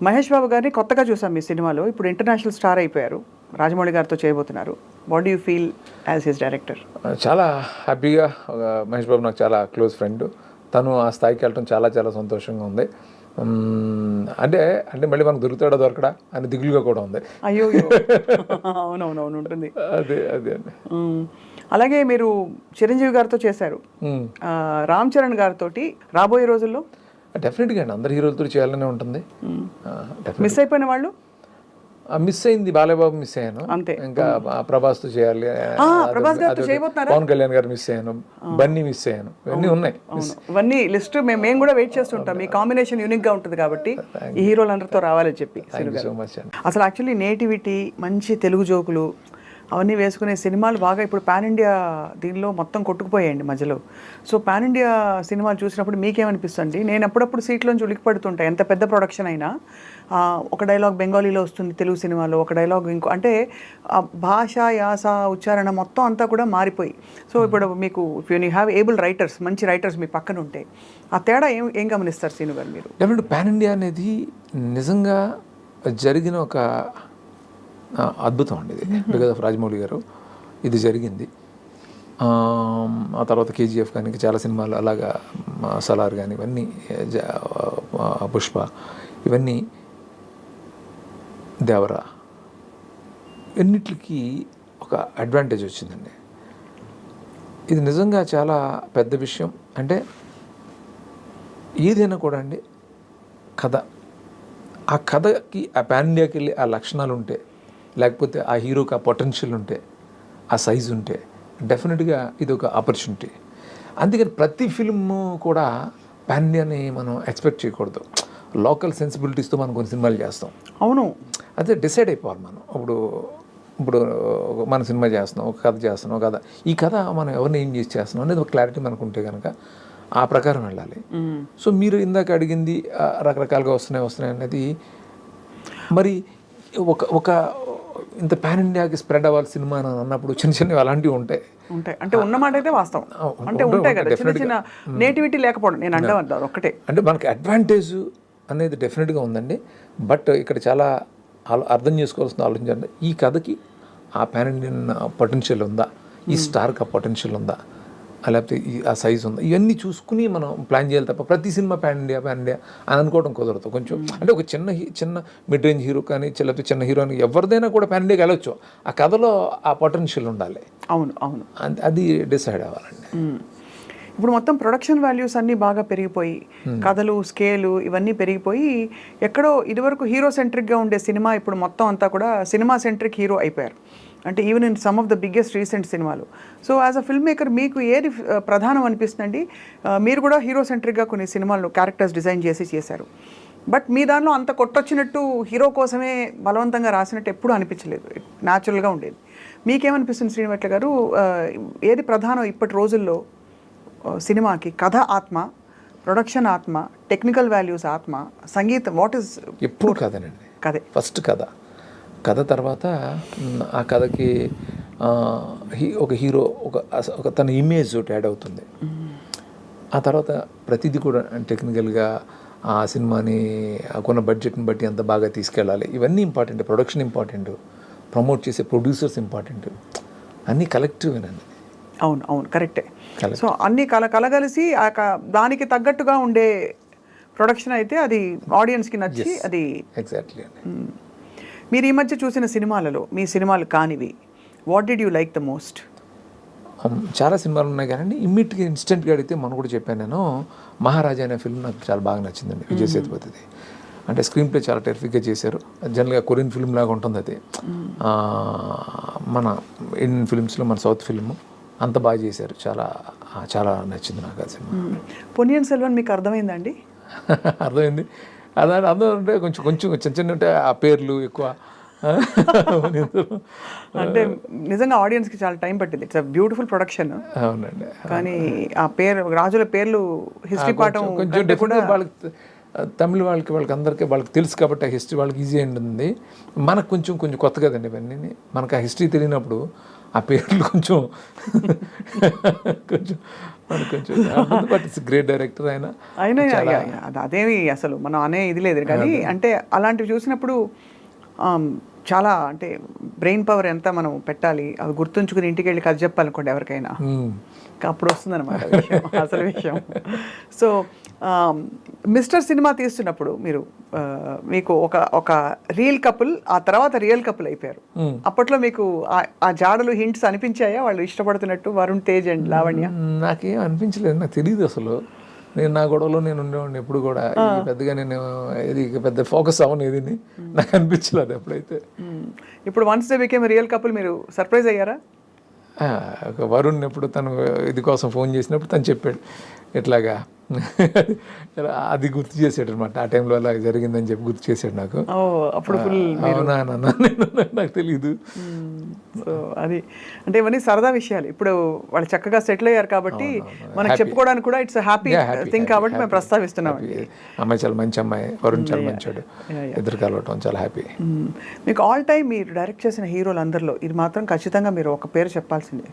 మహేష్ బాబు గారిని కొత్తగా చూసాం మీ సినిమాలో. ఇప్పుడు ఇంటర్నేషనల్ స్టార్ అయిపోయారు. రాజమౌళి గారితో చేయబోతున్నారు. What do you feel as his director? చాలా హ్యాపీగా. మహేష్ బాబు నాకు చాలా క్లోజ్ ఫ్రెండ్. తను ఆ స్థాయికి వెళ్ళడం చాలా చాలా సంతోషంగా ఉంది. అంటే అంటే మళ్ళీ మనకు దొరుకుతాడా దొరకడా అని దిగులుగా కూడా ఉంది. అయ్యో అవునవునవును ఉంటుంది. అదే అదే అండి. అలాగే మీరు చిరంజీవి గారితో చేశారు, రామ్ చరణ్ గారితో రాబోయే రోజుల్లో డెఫినెట్గా అండి అందరు హీరోలతో చేయాలనే ఉంటుంది. మిస్ అయిపోయిన వాళ్ళు? మిస్ అయింది బాలయ్యబాబు, మిస్ అయ్యాను అంతే. ఇంకా ప్రభాస్తో చేయాలి, ప్రభాస్ గారితో చేయబోతున్నారా? పవన్ కళ్యాణ్ గారు మిస్ అయ్యాను, బన్నీ మిస్ అయ్యాను, ఇవన్నీ ఉన్నాయి. ఇవన్నీ లిస్ట్ మేము కూడా వెయిట్ చేస్తుంటాం. మీ కాంబినేషన్ యూనిక్ గా ఉంటుంది కాబట్టి ఈ హీరోలందరితో రావాలని చెప్పి. సో మచ్ అండి. అసలు యాక్చువల్లీ నేటివిటీ, మంచి తెలుగు జోకులు అవన్నీ వేసుకునే సినిమాలు బాగా ఇప్పుడు పాన్ ఇండియా దీనిలో మొత్తం కొట్టుకుపోయాయండి మధ్యలో. సో పాన్ ఇండియా సినిమాలు చూసినప్పుడు మీకేమనిపిస్తుంది? నేను అప్పుడప్పుడు సీట్లోంచి ఉలికిపడుతుంటాయి. ఎంత పెద్ద ప్రొడక్షన్ అయినా ఒక డైలాగ్ బెంగాలీలో వస్తుంది తెలుగు సినిమాలో, ఒక డైలాగ్ ఇంకో, అంటే భాష, యాస, ఉచ్చారణ మొత్తం అంతా కూడా మారిపోయి. సో ఇప్పుడు మీకు యూ హ్యావ్ ఏబుల్ రైటర్స్, మంచి రైటర్స్ మీ పక్కన ఉంటే ఆ తేడా ఏం గమనిస్తారు సీను గారు మీరు? డెఫినెట్ పాన్ ఇండియా అనేది నిజంగా జరిగిన ఒక అద్భుతం అండి ఇది. బికాజ్ ఆఫ్ రాజమౌళి గారు ఇది జరిగింది. ఆ తర్వాత కేజీఎఫ్ కానీ చాలా సినిమాలు అలాగా, సలార్ కానీ ఇవన్నీ, పుష్ప ఇవన్నీ, దేవరా, ఎన్నిటికి ఒక అడ్వాంటేజ్ వచ్చిందండి. ఇది నిజంగా చాలా పెద్ద విషయం. అంటే ఏదైనా కూడా అండి కథ, ఆ కథకి ఆ పాన్ ఇండియాకి వెళ్ళి ఆ లక్షణాలు ఉంటే, లేకపోతే ఆ హీరోకి ఆ పొటెన్షియల్ ఉంటే, ఆ సైజు ఉంటే డెఫినెట్గా ఇది ఒక ఆపర్చునిటీ. అందుకని ప్రతి ఫిల్మ్ కూడా పాన్ ఇండియాని మనం ఎక్స్పెక్ట్ చేయకూడదు. లోకల్ సెన్సిబిలిటీస్తో మనం కొన్ని సినిమాలు చేస్తాం. అవును, అదే డిసైడ్ అయిపోవాలి మనం. ఇప్పుడు మన సినిమా చేస్తున్నాం, ఒక కథ చేస్తున్నాం, కథ ఈ కథ మనం ఎవరిని ఏం చేసి చేస్తున్నాం అనేది ఒక క్లారిటీ మనకు ఉంటే కనుక ఆ ప్రకారం వెళ్ళాలి. సో మీరు ఇందాక అడిగింది రకరకాలుగా వస్తున్నాయి అనేది మరి ఒక ఇంత పాన్ ఇండియాకి స్ప్రెడ్ అవ్వాలి సినిమా అని అన్నప్పుడు చిన్న చిన్నవి అలాంటివి ఉంటాయి. అంటే ఉన్నమాట అయితే వాస్తవం. అంటే ఉంటాయి కదా చిన్న చిన్న నేటివిటీ లేకపోవడం. నేను అంటాను ఒక్కటే, అంటే మనకి అడ్వాంటేజ్ అనేది డెఫినెట్గా ఉందండి. బట్ ఇక్కడ చాలా అర్థం చేసుకోవాల్సిన ఆలోచించండి, ఈ కథకి ఆ పాన్ ఇండియన్ పొటెన్షియల్ ఉందా, ఈ స్టార్కి ఆ పొటెన్షియల్ ఉందా, లేకపోతే ఆ సైజ్ ఉందా, ఇవన్నీ చూసుకుని మనం ప్లాన్ చేయాలి తప్ప ప్రతి సినిమా పాన్ ఇండియా అని అనుకోవడం కుదరదు. కొంచెం అంటే ఒక చిన్న మిడ్ రేంజ్ హీరో కానీ లేకపోతే చిన్న హీరోని ఎవరిదైనా కూడా పాన్ ఇండియాకి వెళ్ళొచ్చు. ఆ కథలో ఆ పొటెన్షియల్ ఉండాలి. అవును అది డిసైడ్ అవ్వాలండి. ఇప్పుడు మొత్తం ప్రొడక్షన్ వాల్యూస్ అన్నీ బాగా పెరిగిపోయి, కథలు, స్కేలు ఇవన్నీ పెరిగిపోయి, ఎక్కడో ఇదివరకు హీరో సెంట్రిక్గా ఉండే సినిమా ఇప్పుడు మొత్తం అంతా కూడా సినిమా సెంట్రిక్ హీరో అయిపోయారు. అంటే even in some of the biggest recent సినిమాలు. So as a film maker మీకు ఏది ప్రధానం అనిపిస్తుందండి? మీరు కూడా హీరో సెంట్రిక్గా కొన్ని సినిమాలను క్యారెక్టర్స్ డిజైన్ చేశారు. బట్ మీ దానిలో అంత కొట్టొచ్చినట్టు హీరో కోసమే బలవంతంగా రాసినట్టు ఎప్పుడూ అనిపించలేదు. న్యాచురల్గా ఉండేది. మీకేమనిపిస్తుంది శ్రీనివాట్ల గారు? ఏది ప్రధానం ఇప్పటి రోజుల్లో సినిమాకి? కథ ఆత్మ, ప్రొడక్షన్ ఆత్మ, టెక్నికల్ వాల్యూస్ ఆత్మ, సంగీతం, వాట్ ఈస్? ఎప్పుడు కథనండి. కథే ఫస్ట్ కథ తర్వాత ఆ కథకి ఒక హీరో ఒక తన ఇమేజ్ ఒకటి యాడ్ అవుతుంది. ఆ తర్వాత ప్రతిదీ కూడా టెక్నికల్గా ఆ సినిమాని కొన్న బడ్జెట్ని బట్టి ఎంత బాగా తీసుకెళ్ళాలి, ఇవన్నీ ఇంపార్టెంట్. ప్రొడక్షన్ ఇంపార్టెంట్, ప్రమోట్ చేసే ప్రొడ్యూసర్స్ ఇంపార్టెంట్, అన్నీ కలెక్టివ్గానండి. అవును కరెక్టే. సో అన్నీ కలగలిసి దానికి తగ్గట్టుగా ఉండే ప్రొడక్షన్ అయితే అది ఆడియన్స్కి నచ్చి అది. ఎగ్జాక్ట్లీ అండి. మీరు ఈ మధ్య చూసిన సినిమాలలో మీ సినిమాలు కానివి, what did you like the most? చాలా సినిమాలు ఉన్నాయి కానీ ఇమ్మీడియట్గా ఇన్స్టెంట్గా అడిగితే మనం కూడా చెప్పాను నేను, మహారాజా అనే ఫిల్మ్ నాకు చాలా బాగా నచ్చిందండి. విజయ్ సేతుపతిది. అంటే స్క్రీన్ ప్లే చాలా టెరిఫిక్గా చేశారు. జనరల్గా కొరియన్ ఫిల్మ్ లాగా ఉంటుంది అది. మన ఇండియన్ ఫిల్మ్స్లో మన సౌత్ ఫిల్మ్ అంత బాగా చేశారు. చాలా నచ్చింది నాకు ఆ సినిమా. పొన్నియిన్ సెల్వన్ మీకు అర్థమైందండి? అర్థమైంది. అందరూ అంటే కొంచెం చిన్న ఉంటే ఆ పేర్లు ఎక్కువ. అంటే నిజంగా ఆడియన్స్కి చాలా టైం పట్టింది. It's a beautiful production. అవునండి. కానీ ఆ పేరు, రాజుల పేర్లు, హిస్టరీ పాఠం కొంచెం కూడా వాళ్ళకి, తమిళ వాళ్ళకి అందరికీ వాళ్ళకి తెలుసు కాబట్టి ఆ హిస్టరీ వాళ్ళకి ఈజీ ఉంటుంది. మనకు కొంచెం కొత్త కదండి ఇవన్నీ. మనకు ఆ హిస్టరీ తెలియనప్పుడు ఆ పేర్లు కొంచెం మనకు కొంచెం బట్ ఇట్స్ గ్రేట్ డైరెక్టర్ ఆయన. అయినా అదేమి అసలు మనం అనే ఇది లేదు కానీ అంటే అలాంటివి చూసినప్పుడు చాలా అంటే బ్రెయిన్ పవర్ ఎంత మనం పెట్టాలి అవి గుర్తుంచుకుని ఇంటికి వెళ్ళి కథ చెప్పాలనుకోండి ఎవరికైనా, అప్పుడు వస్తుందన్నమాట అసలు విషయం. సో మిస్టర్ సినిమా తీస్తున్నప్పుడు మీరు మీకు ఒక రియల్ కపుల్, ఆ తర్వాత రియల్ కపుల్ అయిపోయారు. అప్పట్లో మీకు ఆ జాడలు హింట్స్ అనిపించాయా వాళ్ళు ఇష్టపడుతున్నట్టు, వరుణ్ తేజ్ అండ్ లావణ్య? నాకేం అనిపించలేదు, నాకు తెలియదు అసలు. నేను నా గొడవలో నేను ఉండేవాడిని ఎప్పుడు కూడా, పెద్దగా నేను ఇది పెద్ద ఫోకస్ అవ్వను ఏది నాకు అనిపించలేదు ఎప్పుడైతే. ఇప్పుడు once they became real couple మీరు సర్ప్రైజ్ అయ్యారా? ఒక వరుణ్ ఎప్పుడు తను ఇది కోసం ఫోన్ చేసినప్పుడు తను చెప్పాడు ఇట్లాగా, అది గుర్తు చేసాడు అనమాట. ఆ టైంలో అలా జరిగిందని చెప్పి గుర్తు చేశాడు నాకు. అప్పుడు అవునా నాకు తెలియదు. సో అది అంటే ఇవన్నీ సరదా విషయాలు. ఇప్పుడు వాళ్ళు చక్కగా సెటిల్ అయ్యారు కాబట్టి మనకు చెప్పుకోవడానికి కూడా ఇట్స్ హ్యాపీ థింగ్ కాబట్టి మేము ప్రస్తావిస్తున్నాం. అమ్మాయి చాలా మంచి అమ్మాయి, వరుణ్ చాలా మంచాడు, ఇద్దరు కలవటం చాలా హ్యాపీ. మీకు ఆల్ టైమ్ మీరు డైరెక్ట్ చేసిన హీరోలు అందరిలో ఇది మాత్రం ఖచ్చితంగా మీరు ఒక పేరు చెప్పాల్సిందే.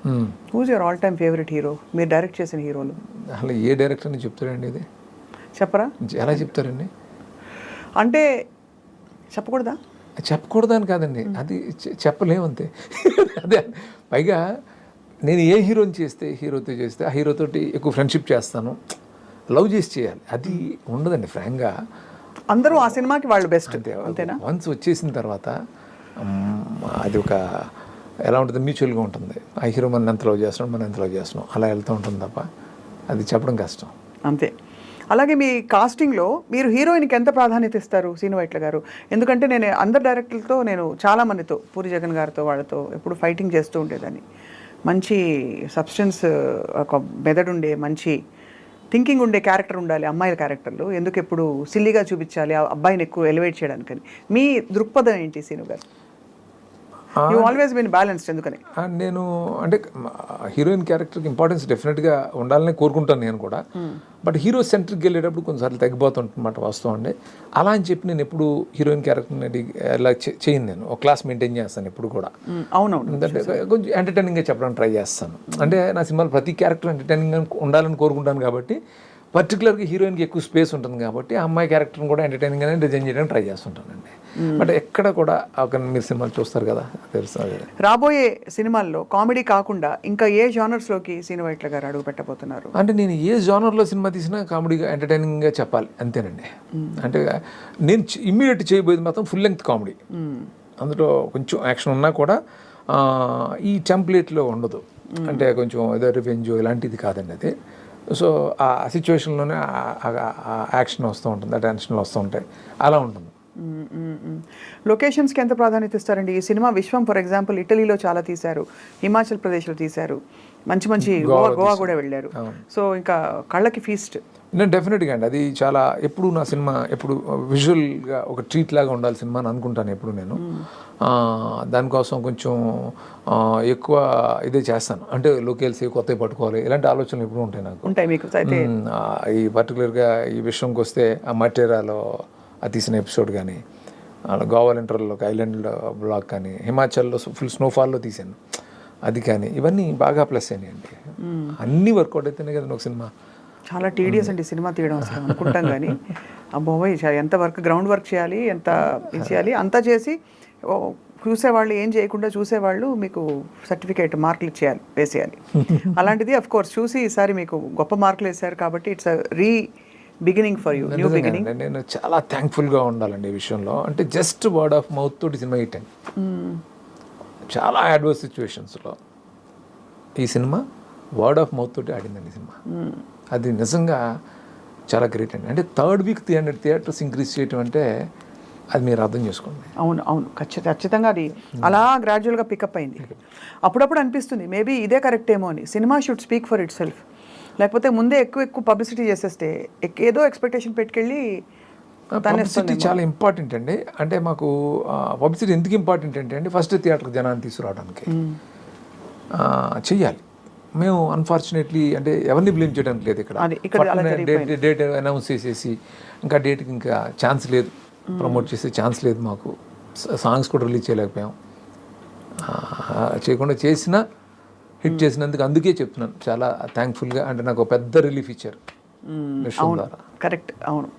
Who's your all time favourite hero మీరు డైరెక్ట్ చేసిన హీరోలు? అసలు ఏ డైరెక్టర్ అని చెప్తారండి ఇది? చెప్పరా? ఎలా చెప్తారండి? అంటే చెప్పకూడదా? చెప్పకూడదని కాదండి, అది చెప్పలేమంతే. అదే పైగా నేను ఏ హీరోని చేస్తే హీరోతో చేస్తే ఆ హీరోతోటి ఎక్కువ ఫ్రెండ్షిప్ చేస్తాను, లవ్ చేసి చేయాలి, అది ఉండదండి ఫ్రాంక్గా. అందరూ ఆ సినిమాకి వాళ్ళు బెస్ట్ అంతేనా? వన్స్ వచ్చేసిన తర్వాత అది ఒక ఎలా ఉంటుంది, మ్యూచువల్గా ఉంటుంది. ఆ హీరో మనం ఎంత లవ్ చేస్తున్నాం, మనం ఎంత లవ్ చేస్తున్నాం, అలా వెళ్తూ ఉంటుంది తప్ప అది చెప్పడం కష్టం. అంతే. అలాగే మీ కాస్టింగ్లో మీరు హీరోయిన్కి ఎంత ప్రాధాన్యత ఇస్తారు శ్రీను వైట్ల గారు? ఎందుకంటే నేను అందరు డైరెక్టర్లతో నేను చాలామందితో పూరి జగన్ గారితో వాళ్ళతో ఎప్పుడు ఫైటింగ్ చేస్తూ ఉండేదాన్ని. మంచి సబ్స్టెన్స్, ఒక మెదడుండే మంచి థింకింగ్ ఉండే క్యారెక్టర్ ఉండాలి అమ్మాయిల క్యారెక్టర్లు, ఎందుకు ఎప్పుడు సిల్లీగా చూపించాలి ఆ అబ్బాయిని ఎక్కువ ఎలివేట్ చేయడానికని. మీ దృక్పథం ఏంటి శ్రీను గారు? యూ ఆల్వేస్ బీన్ బ్యాలెన్స్డ్ ఎందుకని? నేను అంటే హీరోయిన్ క్యారెక్టర్కి ఇంపార్టెన్స్ డెఫినెట్గా ఉండాలని కోరుకుంటాను నేను కూడా. బట్ హీరో సెంట్రిక్కి వెళ్ళేటప్పుడు కొన్నిసార్లు తగ్గిపోతుంటన్నమాట వాస్తవం అండి. అలా అని చెప్పి నేను ఎప్పుడు హీరోయిన్ క్యారెక్టర్ని ఇలా చేయను, నేను ఒక క్లాస్ మెయింటైన్ చేస్తాను ఎప్పుడు కూడా. అవునవును, ఎందుకంటే కొంచెం ఎంటర్టైనింగ్గా చెప్పడానికి ట్రై చేస్తాను. అంటే నా సినిమాలో ప్రతి క్యారెక్టర్ ఎంటర్టైనింగ్గా ఉండాలని కోరుకుంటాను కాబట్టి, పర్టికులర్గా హీరోయిన్కి ఎక్కువ స్పేస్ ఉంటుంది కాబట్టి ఆ అమ్మాయి క్యారెక్టర్ని కూడా ఎంటర్టైనింగ్గానే డిజైన్ చేయడానికి ట్రై చేస్తుంటానండి. బట్ ఎక్కడ కూడా ఒక మీరు సినిమాలు చూస్తారు కదా తెలుస్తుంది. రాబోయే సినిమాల్లో కామెడీ కాకుండా ఇంకా ఏ జానర్స్లోకి శ్రీను వైట్ల గారు అడుగు పెట్టబోతున్నారు? అంటే నేను ఏ జానర్లో సినిమా తీసినా కామెడీగా ఎంటర్టైనింగ్గా చెప్పాలి అంతేనండి. అంటే నేను ఇమ్మీడియట్ చేయబోయేది మాత్రం ఫుల్ లెంగ్త్ కామెడీ. అందులో కొంచెం యాక్షన్ ఉన్నా కూడా ఈ టెంప్లేట్లో ఉండదు. అంటే కొంచెం ఏదో రివెంజ్ ఇలాంటిది కాదండి అది. సో ఆ సిచ్యువేషన్లోనే యాక్షన్ వస్తూ ఉంటుంది, ఆ టెన్షన్లు వస్తూ ఉంటాయి, అలా ఉంటుంది. లొకేషన్స్కి ఎంత ప్రాధాన్యత ఇస్తారండి? ఈ సినిమా విశ్వం ఫర్ ఎగ్జాంపుల్ ఇటలీలో చాలా తీశారు, హిమాచల్ ప్రదేశ్లో తీశారు, మంచి మంచి గోవా కూడా వెళ్ళారు. సో ఇంకా కళ్ళకి ఫీస్ట్. నేను డెఫినెట్గా అండి అది చాలా ఎప్పుడు నా సినిమా ఎప్పుడు విజువల్గా ఒక ట్రీట్ లాగా ఉండాలి సినిమా అని అనుకుంటాను ఎప్పుడు నేను. దానికోసం కొంచెం ఎక్కువ ఇదే చేస్తాను. అంటే లోకేల్స్ కొత్తవి పట్టుకోవాలి ఇలాంటి ఆలోచనలు ఎప్పుడు ఉంటాయి నాకు. ఉంటాయి మీకు అయితే? ఈ పర్టికులర్గా ఈ విషయంకి వస్తే ఆ మటేరాలో తీసిన ఎపిసోడ్ కానీ, గోవా ఇంటర్లో ఐలాండ్ బ్లాక్ కానీ, హిమాచల్లో ఫుల్ స్నోఫాల్లో తీసాను అది కానీ, ఇవన్నీ బాగా ప్లస్ అయినాయండి. అన్నీ వర్కౌట్ అయితేనే కదా ఒక సినిమా. చాలా టీడియస్ అండి సినిమా తీయడం అసలు అనుకుంటాం కానీ అబ్బోయ్ ఎంత వర్క్ గ్రౌండ్ వర్క్ చేయాలి, ఎంత ఇది చేయాలి, అంతా చేసి చూసేవాళ్ళు ఏం చేయకుండా చూసేవాళ్ళు మీకు సర్టిఫికేట్ మార్కులు ఇచ్చేయాలి, వేసేయాలి. అలాంటిది అఫ్ కోర్స్ చూసి ఈసారి మీకు గొప్ప మార్కులు వేశారు కాబట్టి it's beginning for you, new beginning. నేను చాలా థ్యాంక్ఫుల్గా ఉండాలండి ఈ విషయంలో. అంటే జస్ట్ వర్డ్ ఆఫ్ మౌత్ తోటి సినిమా హిట్ అయింది. చాలా అడ్వర్స్ సిచ్యువేషన్స్లో ఈ సినిమా వర్డ్ ఆఫ్ మౌత్ తోటి ఆడిందండి సినిమా. అది నిజంగా చాలా గ్రేట్ అండి. అంటే థర్డ్ వీక్ 300 థియేటర్స్ ఇంక్రీజ్ చేయటం అంటే అది మీరు అర్థం చేసుకోండి. అవును అవును, ఖచ్చితంగా అది అలా గ్రాడ్యువల్గా పికప్ అయింది. అప్పుడప్పుడు అనిపిస్తుంది మేబీ ఇదే కరెక్ట్ ఏమో అని. Cinema should speak for it self. లేకపోతే ముందే ఎక్కువ పబ్లిసిటీ చేసేస్తే ఏదో ఎక్స్పెక్టేషన్ పెట్టుకెళ్ళి. పబ్లిసిటీ చాలా ఇంపార్టెంట్ అండి. అంటే మాకు పబ్లిసిటీ ఎందుకు ఇంపార్టెంట్ అంటే అండి, ఫస్ట్ థియేటర్కి జనాన్ని తీసుకురావడానికి చెయ్యాలి. మేము అన్ఫార్చునేట్లీ అంటే ఎవరిని బ్లేమ్ చేయడానికి లేదు ఇక్కడ. డేట్ అనౌన్స్ చేసేసి ఇంకా డేట్కి ఇంకా ఛాన్స్ లేదు, ప్రమోట్ చేసే ఛాన్స్ లేదు మాకు. సాంగ్స్ కూడా రిలీజ్ చేయలేకపోయాం. చేయకుండా చేసినా హిట్ చేసినందుకు అందుకే చెప్తున్నాను చాలా థ్యాంక్ఫుల్గా, అంటే నాకు ఒక పెద్ద రిలీఫ్ ఇచ్చారు విషయం ద్వారా. కరెక్ట్, అవును.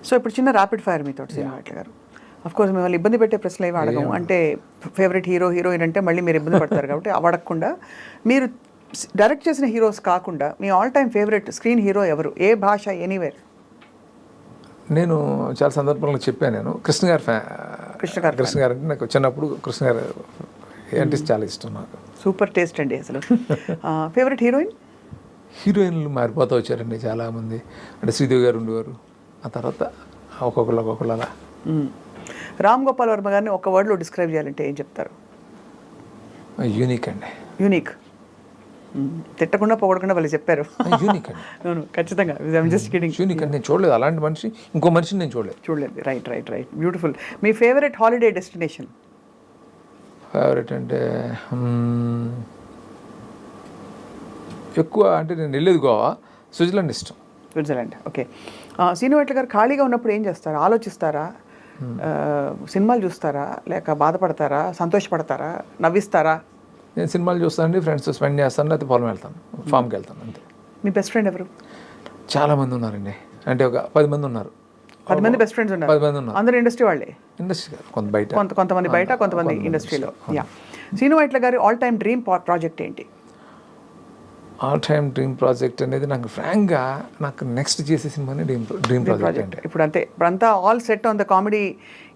సో ఇప్పుడు చిన్న ర్యాపిడ్ ఫైర్ మీతో శ్రీనివాట్ల గారు. అఫ్ కోర్స్ మిమ్మల్ని ఇబ్బంది పెట్టే ప్రశ్నలు ఏమి అడగము, అంటే ఫేవరెట్ హీరో హీరోయిన్ అంటే మళ్ళీ మీరు ఇబ్బంది పడతారు కాబట్టి అవి అడగకుండా, మీరు డైరెక్ట్ చేసిన హీరోస్ కాకుండా మీ all time favourite screen hero ఎవరు, ఏ భాష, ఎనీవేర్? నేను చాలా సందర్భాల్లో చెప్పాను, నేను కృష్ణ గారు కృష్ణ గారు అంటే నాకు చిన్నప్పుడు కృష్ణ గారు అంటే చాలా ఇష్టం నాకు. సూపర్ టేస్ట్ అండి అసలు. Favourite heroine? హీరోయిన్లు మారిపోతూ వచ్చారండి చాలామంది, అంటే శ్రీదేవి గారు ఉండేవారు, ఆ తర్వాత ఒక్కొక్కరు అలా. రామ్ గోపాల్ వర్మ గారిని ఒక వర్డ్లో డిస్క్రైబ్ చేయాలంటే ఏం చెప్తారు? యూనిక్ అండి. యూనిక్. తిట్టకుండా పొగడకుండా వాళ్ళు చెప్పారు. యూనిక్ అండి. అవును, ఖచ్చితంగా. Just kidding. యూనిక్ అండి, నేను చూడలేదు అలాంటి మనిషి, ఇంకో మనిషిని నేను చూడలేదు. రైట్. బ్యూటిఫుల్. మీ ఫేవరెట్ హాలిడే డెస్టినేషన్? ఫేవరెట్ అంటే ఎక్కువ అంటే నేను వెళ్ళేది గోవా, స్విట్జర్లాండ్ ఇష్టం. Switzerland, okay. శ్రీనివాట్ల గారు ఖాళీగా ఉన్నప్పుడు ఏం చేస్తారు? ఆలోచిస్తారా, సినిమాలు చూస్తారా, లేక బాధపడతారా, సంతోషపడతారా, నవ్విస్తారా? నేను సినిమాలు చూస్తానండి, ఫ్రెండ్స్తో స్పెండ్ చేస్తాను, లేకపోతే పొలం వెళ్తాను, ఫామ్కి వెళ్తాను అంతే. మీ బెస్ట్ ఫ్రెండ్ ఎవరు? చాలామంది ఉన్నారండి, అంటే ఒక 10 మంది ఉన్నారు. 10 మంది బెస్ట్ ఫ్రెండ్స్ ఉన్నారు? 10 మంది ఉన్నారు. అందరూ ఇండస్ట్రీ వాళ్ళే? ఇండస్ట్రీ కాదు, కొంతమంది బయట, కొంతమంది ఇండస్ట్రీలో. యా. శ్రీనివాట్ల గారి ఆల్ టైమ్ డ్రీమ్ ప్రాజెక్ట్ ఏంటి? ఆల్ టైమ్ డ్రీమ్ ప్రాజెక్ట్ అనేది నాకు ఫ్రాంక్గా నాకు నెక్స్ట్ చేసే సినిమానే డ్రీమ్ ప్రాజెక్ట్ అంటే. ఇప్పుడంతా all set on the comedy.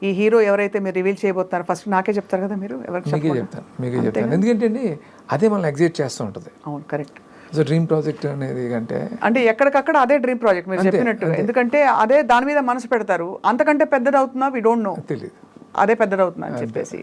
ఈ హీరో ఎవరైతే మీరు రివీల్ చేయబోతున్నారో ఫస్ట్ నాకే చెప్తారు కదా మీరు? మీకే చెప్తాను ఎందుకంటే అండి అదే మనల్ని ఎగ్జైట్ చేస్తూ ఉంటుంది. అవును, కరెక్ట్. సో డ్రీమ్ ప్రాజెక్ట్ అనేది అంటే ఎక్కడికక్కడ అదే డ్రీమ్ ప్రాజెక్ట్ మీరు చెప్పినట్టు. ఎందుకంటే అదే దాని మీద మనసు పెడతారు. అంతకంటే పెద్దది అవుతుందా వి డోంట్ నో, తెలియదు, అదే పెద్దది అవుతుందా అని చెప్పేసి.